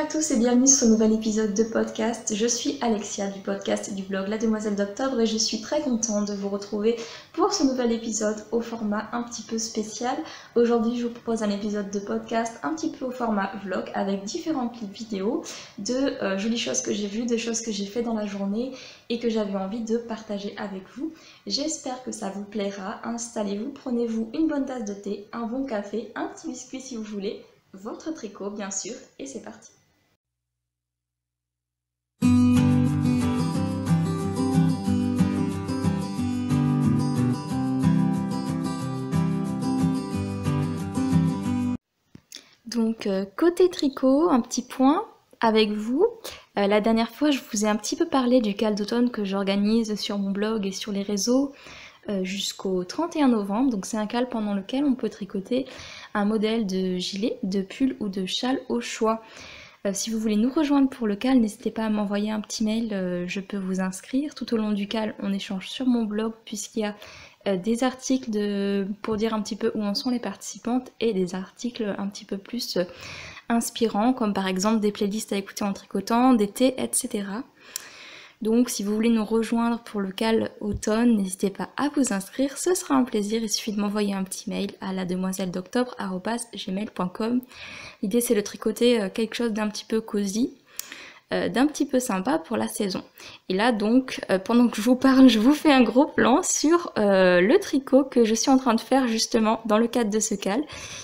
à tous et bienvenue sur ce nouvel épisode de podcast. Je suis Alexia du podcast et du blog La Demoiselle d'Octobre et je suis très contente de vous retrouver pour ce nouvel épisode au format un petit peu spécial. Aujourd'hui je vous propose un épisode de podcast un petit peu au format vlog avec différents clips vidéo de jolies choses que j'ai vues, de choses que j'ai fait dans la journée et que j'avais envie de partager avec vous. J'espère que ça vous plaira. Installez-vous, prenez-vous une bonne tasse de thé, un bon café, un petit biscuit si vous voulez, votre tricot bien sûr, et c'est parti. Donc côté tricot, un petit point avec vous. La dernière fois je vous ai un petit peu parlé du cal d'automne que j'organise sur mon blog et sur les réseaux jusqu'au 31 novembre. Donc c'est un cal pendant lequel on peut tricoter un modèle de gilet, de pull ou de châle au choix. Si vous voulez nous rejoindre pour le cal, n'hésitez pas à m'envoyer un petit mail, je peux vous inscrire. Tout au long du cal, on échange sur mon blog puisqu'il y a des articles pour dire un petit peu où en sont les participantes et des articles un petit peu plus inspirants, comme par exemple des playlists à écouter en tricotant, des thés, etc. Donc si vous voulez nous rejoindre pour le cal automne, n'hésitez pas à vous inscrire, ce sera un plaisir, il suffit de m'envoyer un petit mail à lademoiselledoctobre@gmail.com. L'idée c'est de tricoter quelque chose d'un petit peu cosy, d'un petit peu sympa pour la saison. Et là donc, pendant que je vous parle, je vous fais un gros plan sur le tricot que je suis en train de faire justement dans le cadre de ce cal.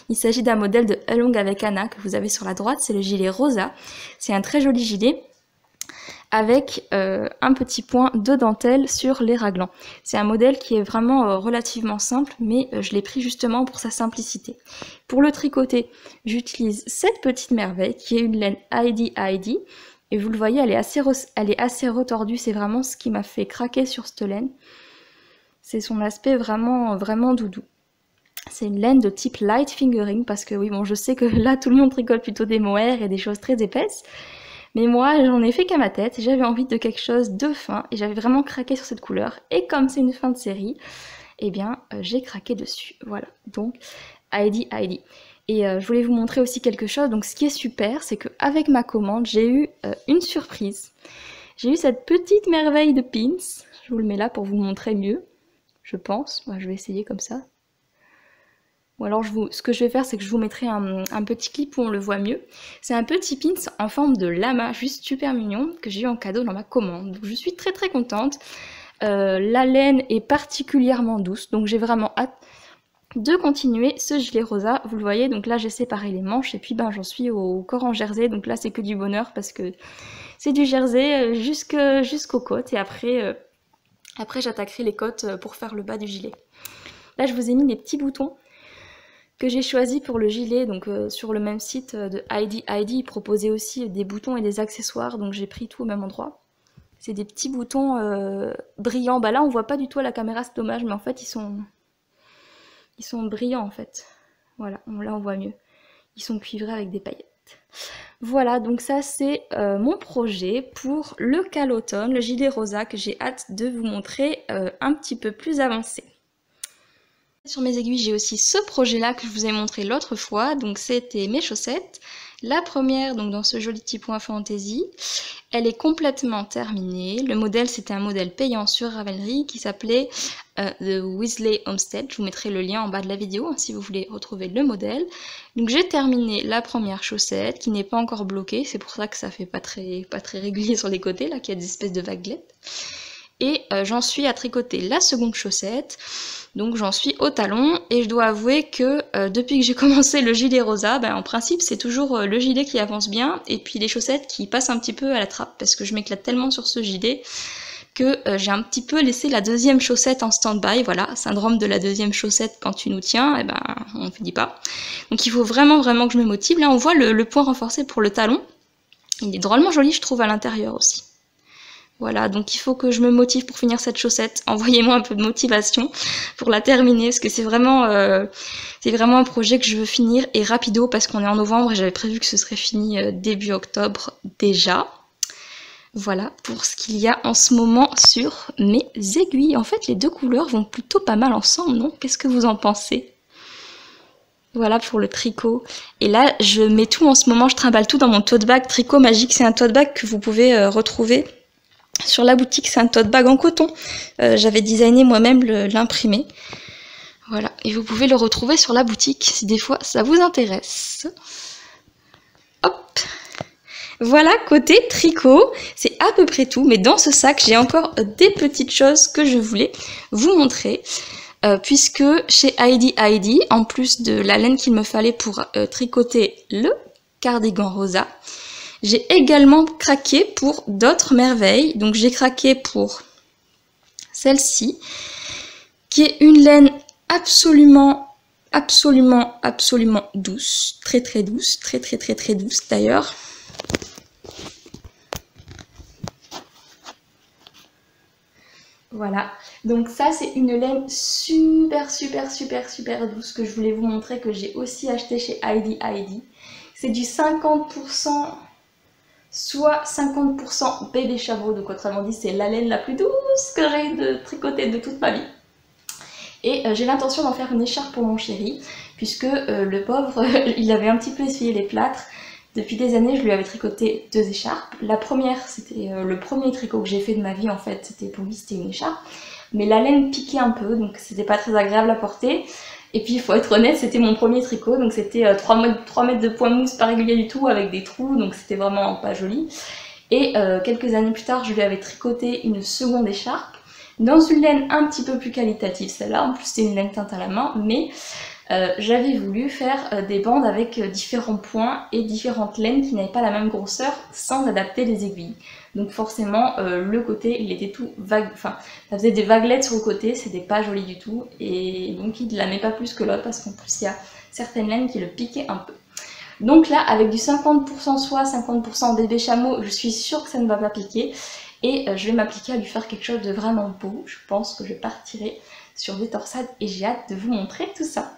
Il s'agit d'un modèle de Along avec Anna que vous avez sur la droite, c'est le gilet rosa. C'est un très joli gilet avec un petit point de dentelle sur les raglans. C'est un modèle qui est vraiment relativement simple, mais je l'ai pris justement pour sa simplicité. Pour le tricoter, j'utilise cette petite merveille qui est une laine Heidi Heidi, et vous le voyez, elle est assez retordue, c'est vraiment ce qui m'a fait craquer sur cette laine. C'est son aspect vraiment doudou. C'est une laine de type light fingering, parce que oui, bon, je sais que là tout le monde tricote plutôt des mohair et des choses très épaisses. Mais moi, j'en ai fait qu'à ma tête, j'avais envie de quelque chose de fin, et j'avais vraiment craqué sur cette couleur. Et comme c'est une fin de série, eh bien, j'ai craqué dessus. Voilà, donc, Heidi Heidi. Et je voulais vous montrer aussi quelque chose. Donc, ce qui est super, c'est qu'avec ma commande, j'ai eu une surprise. J'ai eu cette petite merveille de pins. Je vous le mets là pour vous montrer mieux, je pense. Moi, je vais essayer comme ça. Ou alors ce que je vais faire, c'est que je vous mettrai un petit clip où on le voit mieux. C'est un petit pins en forme de lama, juste super mignon, que j'ai eu en cadeau dans ma commande. Donc je suis très contente. La laine est particulièrement douce, donc j'ai vraiment hâte de continuer ce gilet rosa. Vous le voyez, donc là j'ai séparé les manches et puis ben j'en suis au corps en jersey. Donc là c'est que du bonheur parce que c'est du jersey jusqu'aux côtes. Et après j'attaquerai les côtes pour faire le bas du gilet. Là je vous ai mis des petits boutons que j'ai choisi pour le gilet, donc sur le même site de Heidi Heidi, ils proposaient aussi des boutons et des accessoires, donc j'ai pris tout au même endroit. C'est des petits boutons brillants, bah là on voit pas du tout à la caméra, c'est dommage, mais en fait ils sont brillants en fait. Voilà, là on voit mieux. Ils sont cuivrés avec des paillettes. Voilà, donc ça c'est mon projet pour le cal automne, le gilet rosa que j'ai hâte de vous montrer un petit peu plus avancé. Sur mes aiguilles, j'ai aussi ce projet-là que je vous ai montré l'autre fois, donc c'était mes chaussettes. La première, donc dans ce joli petit point fantaisie, elle est complètement terminée. Le modèle, c'était un modèle payant sur Ravelry qui s'appelait The Weasley Homestead. Je vous mettrai le lien en bas de la vidéo hein, si vous voulez retrouver le modèle. Donc j'ai terminé la première chaussette qui n'est pas encore bloquée, c'est pour ça que ça fait pas très régulier sur les côtés, là, qu'il y a des espèces de vaguelettes. Et j'en suis à tricoter la seconde chaussette, donc j'en suis au talon et je dois avouer que depuis que j'ai commencé le gilet rosa, ben, en principe c'est toujours le gilet qui avance bien et puis les chaussettes qui passent un petit peu à la trappe parce que je m'éclate tellement sur ce gilet que j'ai un petit peu laissé la deuxième chaussette en stand-by, voilà, syndrome de la deuxième chaussette quand tu nous tiens, et ben on ne finit pas. Donc il faut vraiment que je me motive. Là on voit le point renforcé pour le talon, il est drôlement joli je trouve à l'intérieur aussi. Voilà, donc il faut que je me motive pour finir cette chaussette. Envoyez-moi un peu de motivation pour la terminer, parce que c'est vraiment un projet que je veux finir et rapido, parce qu'on est en novembre et j'avais prévu que ce serait fini début octobre déjà. Voilà pour ce qu'il y a en ce moment sur mes aiguilles. En fait, les deux couleurs vont plutôt pas mal ensemble, non? Qu'est-ce que vous en pensez? Voilà pour le tricot. Et là, je mets tout en ce moment, je trimballe tout dans mon tote bag Tricot Magique. C'est un tote bag que vous pouvez retrouver sur la boutique. C'est un tote bag en coton. J'avais designé moi-même l'imprimer. Voilà, et vous pouvez le retrouver sur la boutique si des fois ça vous intéresse. Hop. Voilà, côté tricot, c'est à peu près tout. Mais dans ce sac, j'ai encore des petites choses que je voulais vous montrer. Puisque chez Heidi, en plus de la laine qu'il me fallait pour tricoter le cardigan rosa, j'ai également craqué pour d'autres merveilles. Donc j'ai craqué pour celle-ci, qui est une laine absolument douce, très douce, très douce d'ailleurs. Voilà, donc ça c'est une laine super douce que je voulais vous montrer, que j'ai aussi acheté chez Heidi. C'est du 50%, soit 50% bébé chameau, donc autrement dit c'est la laine la plus douce que j'ai de tricoter de toute ma vie. Et j'ai l'intention d'en faire une écharpe pour mon chéri, puisque le pauvre, il avait un petit peu essuyé les plâtres. Depuis des années, je lui avais tricoté 2 écharpes. La première, c'était le premier tricot que j'ai fait de ma vie en fait, c'était pour lui, c'était une écharpe. Mais la laine piquait un peu, donc c'était pas très agréable à porter. Et puis il faut être honnête, c'était mon premier tricot, donc c'était 3 mètres de point mousse, pas régulier du tout, avec des trous, donc c'était vraiment pas joli. Et quelques années plus tard, je lui avais tricoté une seconde écharpe, dans une laine un petit peu plus qualitative, celle-là, en plus c'était une laine teinte à la main, mais j'avais voulu faire des bandes avec différents points et différentes laines qui n'avaient pas la même grosseur sans adapter les aiguilles. Donc forcément le côté il était tout vague, enfin ça faisait des vaguelettes sur le côté, c'était pas joli du tout et donc il ne la met pas plus que l'autre parce qu'en plus il y a certaines laines qui le piquaient un peu. Donc là avec du 50% soie, 50% bébé chameau, je suis sûre que ça ne va pas piquer et je vais m'appliquer à lui faire quelque chose de vraiment beau. Je pense que je partirai sur des torsades et j'ai hâte de vous montrer tout ça.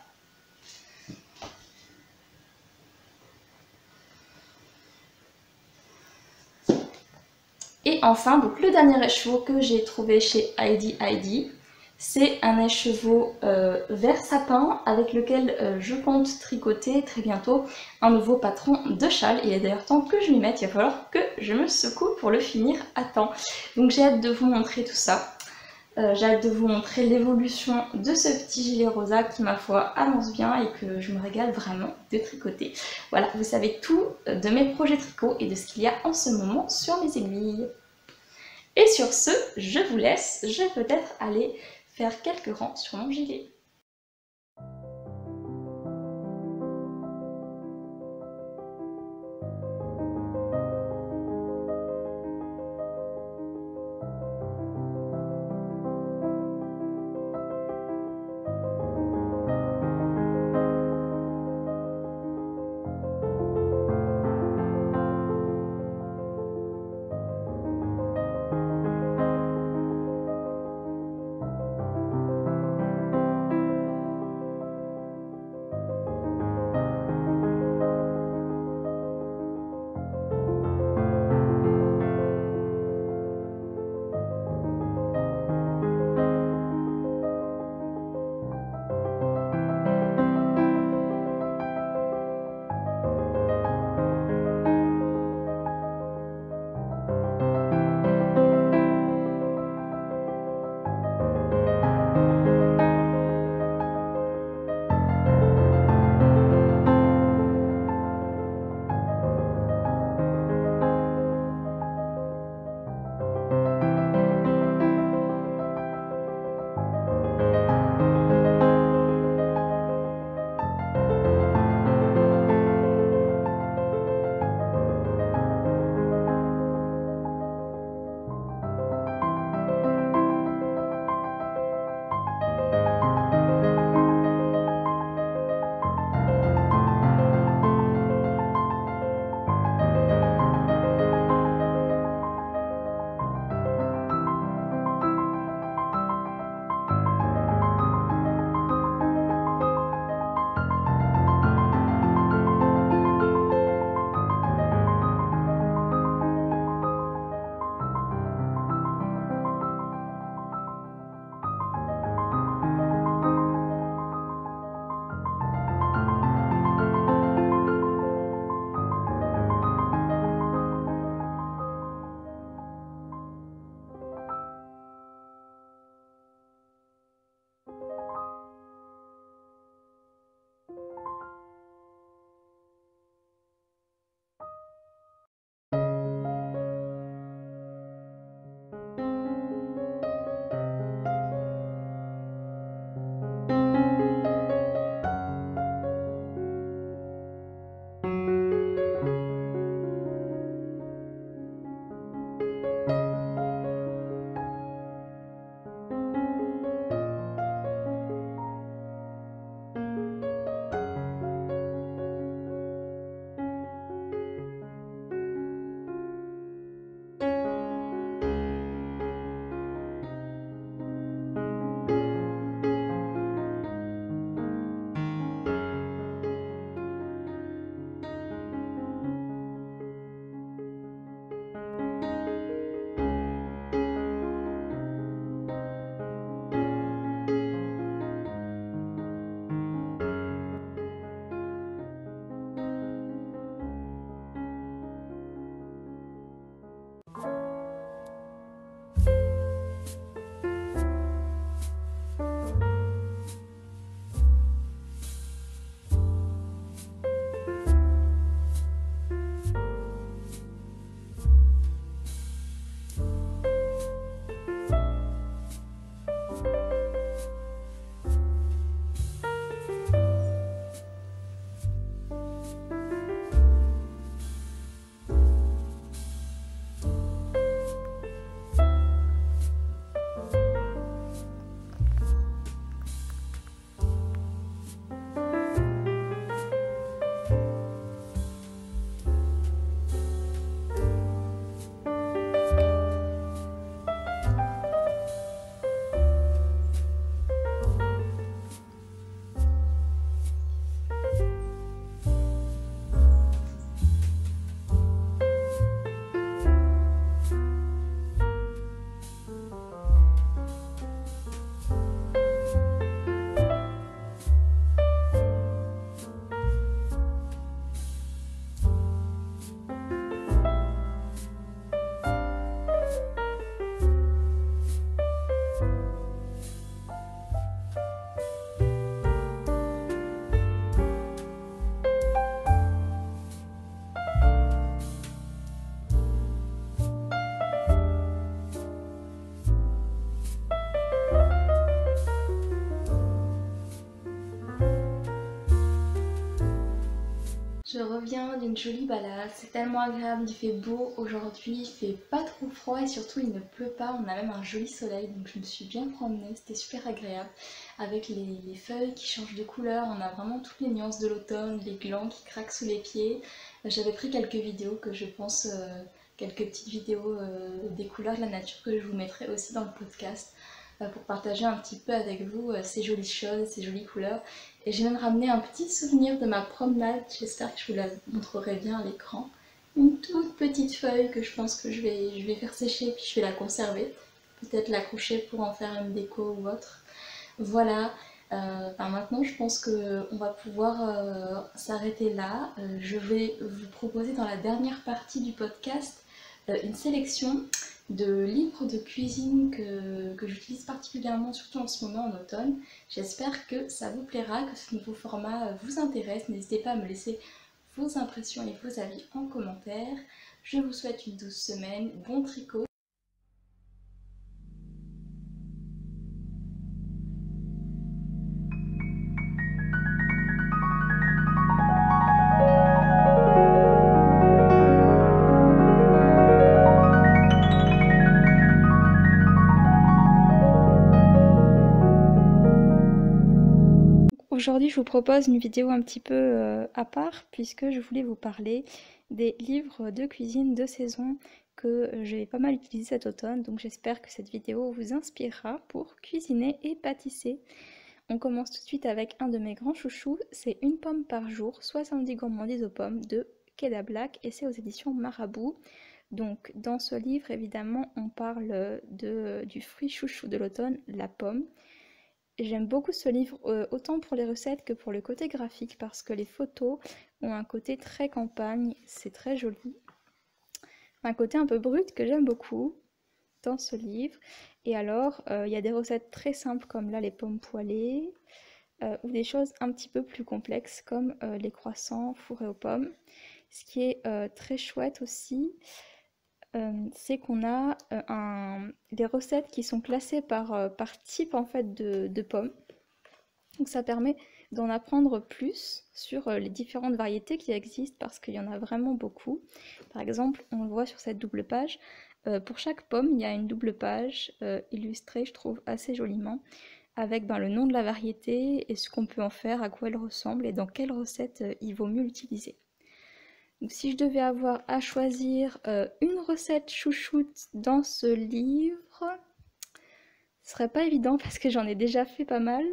Et enfin, donc le dernier écheveau que j'ai trouvé chez Heidi, c'est un écheveau vert sapin avec lequel je compte tricoter très bientôt un nouveau patron de châle. Il est d'ailleurs temps que je m'y mette, il va falloir que je me secoue pour le finir à temps. Donc j'ai hâte de vous montrer tout ça. J'ai hâte de vous montrer l'évolution de ce petit gilet rosa qui, ma foi, annonce bien et que je me régale vraiment de tricoter. Voilà, vous savez tout de mes projets tricot et de ce qu'il y a en ce moment sur mes aiguilles. Et sur ce, je vous laisse, je vais peut-être aller faire quelques rangs sur mon gilet. bien d'une jolie balade, c'est tellement agréable, il fait beau aujourd'hui, il fait pas trop froid et surtout il ne pleut pas, on a même un joli soleil donc je me suis bien promenée, c'était super agréable avec les feuilles qui changent de couleur, on a vraiment toutes les nuances de l'automne, les glands qui craquent sous les pieds. J'avais pris quelques vidéos que je pense, quelques petites vidéos des couleurs de la nature que je vous mettrai aussi dans le podcast pour partager un petit peu avec vous ces jolies choses, ces jolies couleurs. Et j'ai même ramené un petit souvenir de ma promenade, j'espère que je vous la montrerai bien à l'écran. Une toute petite feuille que je pense que je vais faire sécher puis je vais la conserver. Peut-être l'accrocher pour en faire une déco ou autre. Voilà, maintenant je pense qu'on va pouvoir s'arrêter là. Je vais vous proposer dans la dernière partie du podcast une sélection de livres de cuisine que j'utilise particulièrement, surtout en ce moment en automne. J'espère que ça vous plaira, que ce nouveau format vous intéresse. N'hésitez pas à me laisser vos impressions et vos avis en commentaire. Je vous souhaite une douce semaine, bon tricot. Aujourd'hui, je vous propose une vidéo un petit peu à part puisque je voulais vous parler des livres de cuisine de saison que j'ai pas mal utilisé cet automne. Donc j'espère que cette vidéo vous inspirera pour cuisiner et pâtisser. On commence tout de suite avec un de mes grands chouchous, c'est Une pomme par jour, 70 gourmandises aux pommes de Keda Black et c'est aux éditions Marabout. Donc dans ce livre, évidemment, on parle du fruit chouchou de l'automne, la pomme. J'aime beaucoup ce livre autant pour les recettes que pour le côté graphique parce que les photos ont un côté très campagne, c'est très joli. Un côté un peu brut que j'aime beaucoup dans ce livre. Et alors, il y a des recettes très simples comme là les pommes poêlées ou des choses un petit peu plus complexes comme les croissants fourrés aux pommes. Ce qui est très chouette aussi, c'est qu'on a des recettes qui sont classées par type en fait de pommes. Donc ça permet d'en apprendre plus sur les différentes variétés qui existent parce qu'il y en a vraiment beaucoup. Par exemple, on le voit sur cette double page. Pour chaque pomme, il y a une double page illustrée, je trouve, assez joliment, avec le nom de la variété et ce qu'on peut en faire, à quoi elle ressemble et dans quelle recette il vaut mieux l'utiliser. Donc si je devais avoir à choisir une recette chouchoute dans ce livre, ce serait pas évident parce que j'en ai déjà fait pas mal,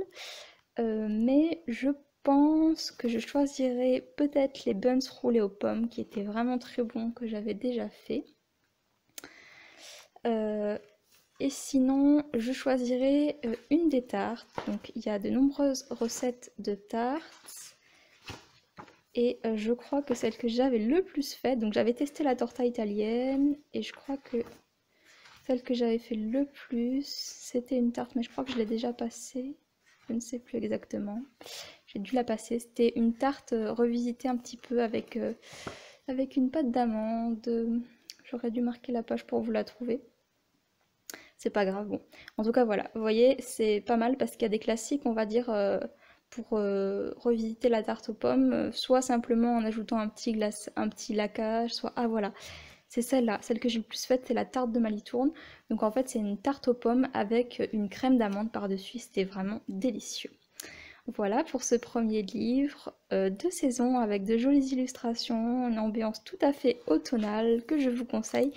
mais je pense que je choisirais peut-être les buns roulés aux pommes qui étaient vraiment très bons, que j'avais déjà fait. Et sinon, je choisirais une des tartes. Donc il y a de nombreuses recettes de tartes. Et je crois que celle que j'avais le plus faite, donc j'avais testé la torta italienne, et je crois que celle que j'avais fait le plus, c'était une tarte, mais je crois que je l'ai déjà passée, je ne sais plus exactement. J'ai dû la passer, c'était une tarte revisitée un petit peu avec une pâte d'amande. J'aurais dû marquer la page pour vous la trouver. C'est pas grave, bon. En tout cas, voilà, vous voyez, c'est pas mal parce qu'il y a des classiques, on va dire... pour revisiter la tarte aux pommes, soit simplement en ajoutant un petit laquage, soit... Ah voilà, c'est celle-là, celle que j'ai le plus faite, c'est la tarte de Malitourne. Donc en fait c'est une tarte aux pommes avec une crème d'amande par-dessus, c'était vraiment délicieux. Voilà pour ce premier livre de saison avec de jolies illustrations, une ambiance tout à fait automnale que je vous conseille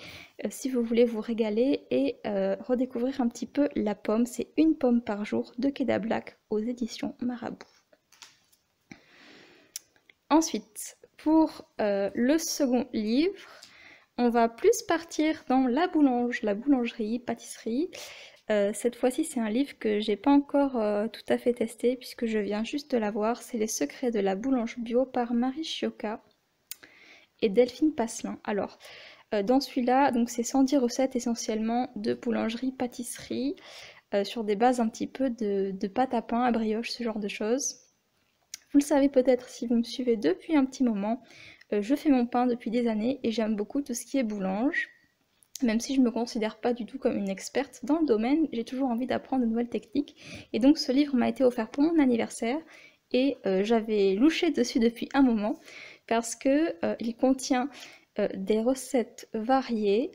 si vous voulez vous régaler et redécouvrir un petit peu la pomme. C'est Une pomme par jour de Keda Black aux éditions Marabout. Ensuite, pour le second livre, on va plus partir dans la boulangerie, pâtisserie. Cette fois-ci, c'est un livre que j'ai pas encore tout à fait testé puisque je viens juste de l'avoir. C'est Les secrets de la boulange bio par Marie Chiocca et Delphine Passelin. Alors, dans celui-là, donc c'est 110 recettes essentiellement de boulangerie-pâtisserie sur des bases un petit peu de pâte à pain, à brioche, ce genre de choses. Vous le savez peut-être si vous me suivez depuis un petit moment, je fais mon pain depuis des années et j'aime beaucoup tout ce qui est boulange. Même si je ne me considère pas du tout comme une experte dans le domaine, j'ai toujours envie d'apprendre de nouvelles techniques. Et donc ce livre m'a été offert pour mon anniversaire et j'avais louché dessus depuis un moment, parce que il contient des recettes variées,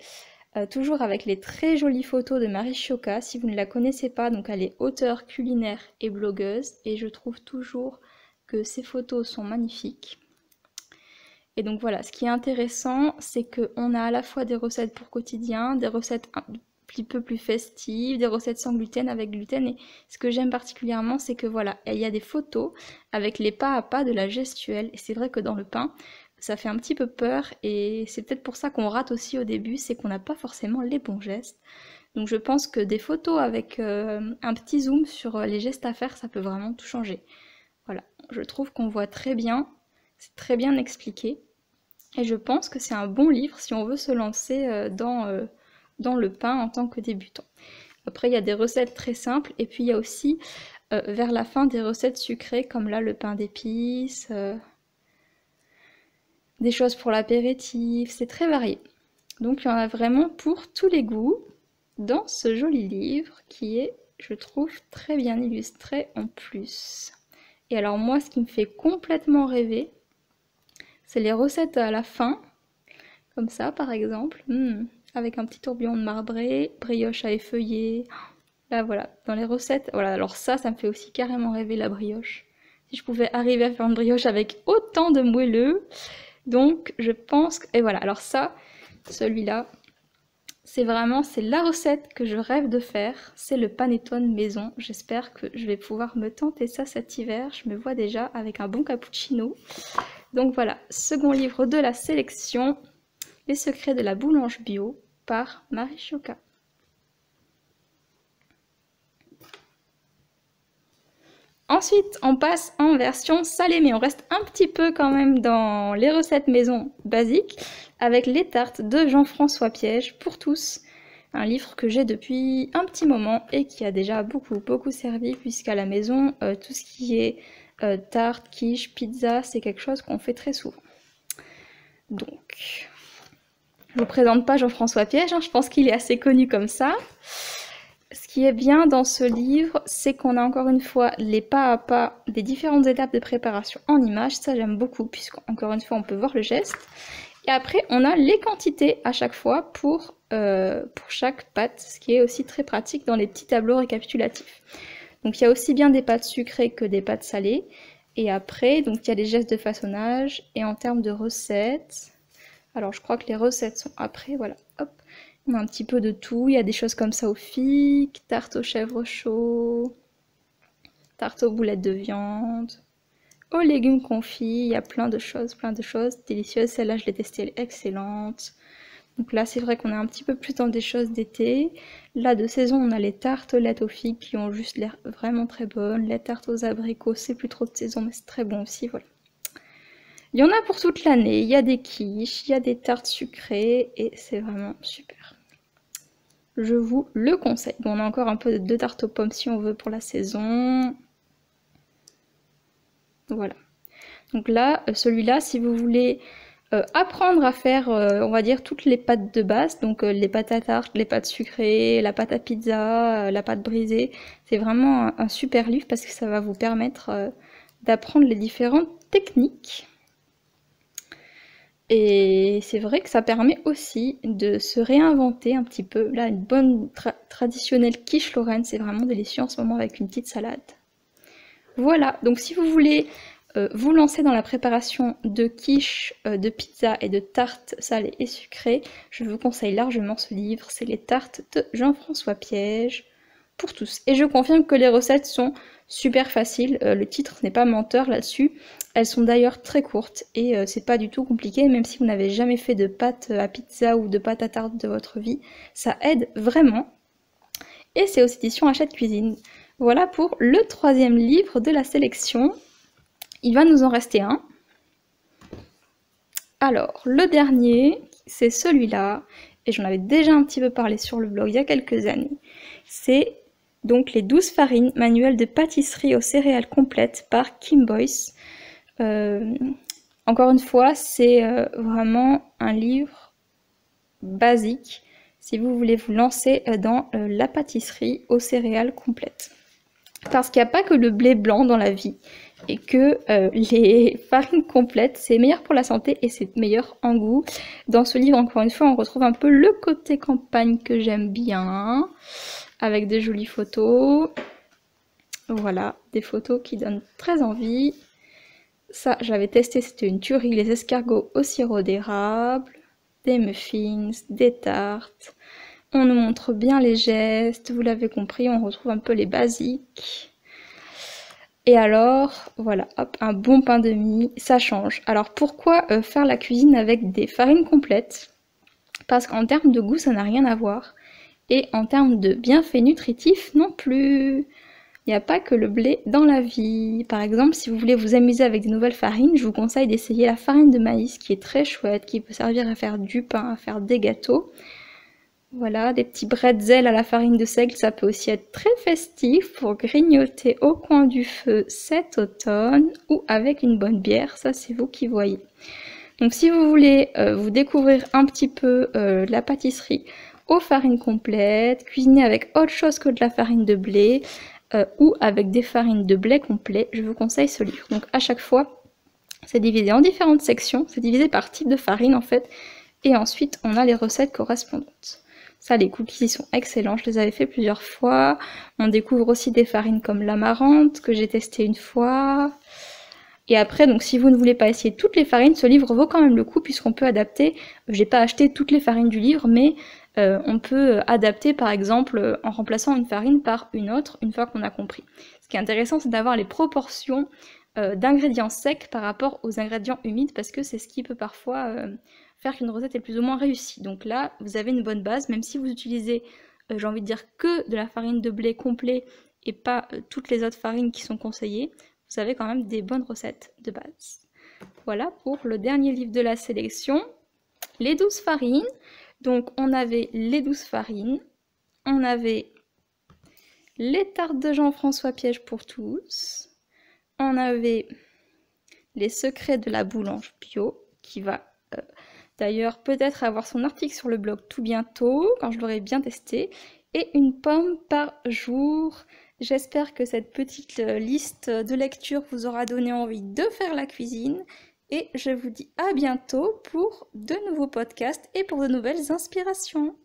toujours avec les très jolies photos de Marie Chiocca. Si vous ne la connaissez pas, donc elle est auteure culinaire et blogueuse, et je trouve toujours que ses photos sont magnifiques. Et donc voilà, ce qui est intéressant, c'est qu'on a à la fois des recettes pour quotidien, des recettes un petit peu plus festives, des recettes sans gluten, avec gluten. Et ce que j'aime particulièrement, c'est que voilà, il y a des photos avec les pas à pas de la gestuelle. Et c'est vrai que dans le pain, ça fait un petit peu peur. Et c'est peut-être pour ça qu'on rate aussi au début, c'est qu'on n'a pas forcément les bons gestes. Donc je pense que des photos avec un petit zoom sur les gestes à faire, ça peut vraiment tout changer. Voilà, je trouve qu'on voit très bien, c'est très bien expliqué. Et je pense que c'est un bon livre si on veut se lancer dans le pain en tant que débutant. Après, il y a des recettes très simples, et puis il y a aussi, vers la fin, des recettes sucrées, comme là, le pain d'épices, des choses pour l'apéritif, c'est très varié. Donc il y en a vraiment pour tous les goûts dans ce joli livre qui est, je trouve, très bien illustré en plus. Et alors moi, ce qui me fait complètement rêver, c'est les recettes à la fin, comme ça par exemple, avec un petit tourbillon de marbré, brioche à effeuiller. Là voilà, dans les recettes, voilà, alors ça me fait aussi carrément rêver la brioche. Si je pouvais arriver à faire une brioche avec autant de moelleux, donc je pense que... Et voilà, alors ça, celui-là, c'est la recette que je rêve de faire, c'est le panettone maison. J'espère que je vais pouvoir me tenter ça cet hiver, je me vois déjà avec un bon cappuccino. Donc voilà, second livre de la sélection, Les secrets de la boulange bio par Marie Chiocca. Ensuite, on passe en version salée, mais on reste un petit peu quand même dans les recettes maison basiques, avec les tartes de Jean-François Piège pour tous. Un livre que j'ai depuis un petit moment et qui a déjà beaucoup servi, puisqu'à la maison, tout ce qui est tarte, quiche, pizza, c'est quelque chose qu'on fait très souvent. Donc, je vous présente pas Jean-François Piège, je pense qu'il est assez connu comme ça. Ce qui est bien dans ce livre, c'est qu'on a encore une fois les pas à pas des différentes étapes de préparation en images. Ça, j'aime beaucoup, puisqu'encore une fois, on peut voir le geste. Et après, on a les quantités à chaque fois pour chaque pâte, ce qui est aussi très pratique dans les petits tableaux récapitulatifs. Donc, il y a aussi bien des pâtes sucrées que des pâtes salées. Et après, donc il y a les gestes de façonnage. Et en termes de recettes, alors je crois que les recettes sont après, voilà, hop. On a un petit peu de tout, il y a des choses comme ça au figue, tarte aux chèvres chauds, tarte aux boulettes de viande, aux légumes confits, il y a plein de choses délicieuses. Celle-là, je l'ai testée, elle est excellente. Donc là, c'est vrai qu'on est un petit peu plus dans des choses d'été. Là, de saison, on a les tartelettes aux figues qui ont juste l'air vraiment très bonnes. Les tartes aux abricots, c'est plus trop de saison, mais c'est très bon aussi, voilà. Il y en a pour toute l'année, il y a des quiches, il y a des tartes sucrées, et c'est vraiment super. Je vous le conseille. Bon, on a encore un peu de tarte aux pommes si on veut pour la saison. Voilà. Donc là, celui-là, si vous voulez apprendre à faire, on va dire, toutes les pâtes de base, donc les pâtes à tarte, les pâtes sucrées, la pâte à pizza, la pâte brisée, c'est vraiment un super livre parce que ça va vous permettre d'apprendre les différentes techniques. Et c'est vrai que ça permet aussi de se réinventer un petit peu. Là, une bonne traditionnelle quiche lorraine, c'est vraiment délicieux en ce moment avec une petite salade. Voilà, donc si vous voulez vous lancer dans la préparation de quiche, de pizza et de tartes salées et sucrées, je vous conseille largement ce livre, c'est les tartes de Jean-François Piège pour tous. Et je confirme que les recettes sont super faciles, le titre n'est pas menteur là-dessus. Elles sont d'ailleurs très courtes et c'est pas du tout compliqué, même si vous n'avez jamais fait de pâte à pizza ou de pâte à tarte de votre vie, ça aide vraiment. Et c'est aux éditions Hachette Cuisine. Voilà pour le troisième livre de la sélection. Il va nous en rester un. Alors, le dernier, c'est celui-là, et j'en avais déjà un petit peu parlé sur le blog il y a quelques années. C'est donc les 12 farines, manuel de pâtisserie aux céréales complètes par Kim Boyce. Encore une fois, c'est vraiment un livre basique si vous voulez vous lancer dans la pâtisserie aux céréales complètes. Parce qu'il n'y a pas que le blé blanc dans la vie. et que les farines complètes, c'est meilleur pour la santé et c'est meilleur en goût. Dans ce livre, encore une fois, on retrouve un peu le côté campagne que j'aime bien, avec des jolies photos. Voilà, des photos qui donnent très envie. Ça, j'avais testé, c'était une tuerie, les escargots au sirop d'érable, des muffins, des tartes. On nous montre bien les gestes, vous l'avez compris, on retrouve un peu les basiques. Et alors, voilà, hop, un bon pain de mie, ça change. Alors pourquoi faire la cuisine avec des farines complètes? Parce qu'en termes de goût, ça n'a rien à voir. Et en termes de bienfaits nutritifs non plus. Il n'y a pas que le blé dans la vie. Par exemple, si vous voulez vous amuser avec des nouvelles farines, je vous conseille d'essayer la farine de maïs qui est très chouette, qui peut servir à faire du pain, à faire des gâteaux. Voilà, des petits bretzels à la farine de seigle, ça peut aussi être très festif pour grignoter au coin du feu cet automne ou avec une bonne bière, ça c'est vous qui voyez. Donc si vous voulez vous découvrir un petit peu la pâtisserie aux farines complètes, cuisiner avec autre chose que de la farine de blé, ou avec des farines de blé complet, je vous conseille ce livre. Donc à chaque fois, c'est divisé en différentes sections, c'est divisé par type de farine en fait, et ensuite on a les recettes correspondantes. Ça, les cookies sont excellents, je les avais fait plusieurs fois. On découvre aussi des farines comme l'amarante, que j'ai testé une fois. Et après, donc si vous ne voulez pas essayer toutes les farines, ce livre vaut quand même le coup puisqu'on peut adapter. J'ai pas acheté toutes les farines du livre, mais on peut adapter par exemple en remplaçant une farine par une autre une fois qu'on a compris. Ce qui est intéressant, c'est d'avoir les proportions d'ingrédients secs par rapport aux ingrédients humides parce que c'est ce qui peut parfois faire qu'une recette est plus ou moins réussie. Donc là, vous avez une bonne base, même si vous utilisez, j'ai envie de dire, que de la farine de blé complet et pas toutes les autres farines qui sont conseillées, vous avez quand même des bonnes recettes de base. Voilà pour le dernier livre de la sélection, les 12 farines. Donc on avait les 12 farines, on avait les tartes de Jean-François Piège pour tous, on avait les secrets de la boulange bio, qui va d'ailleurs peut-être avoir son article sur le blog tout bientôt, quand je l'aurai bien testé, et une pomme par jour. J'espère que cette petite liste de lecture vous aura donné envie de faire la cuisine. Et je vous dis à bientôt pour de nouveaux podcasts et pour de nouvelles inspirations.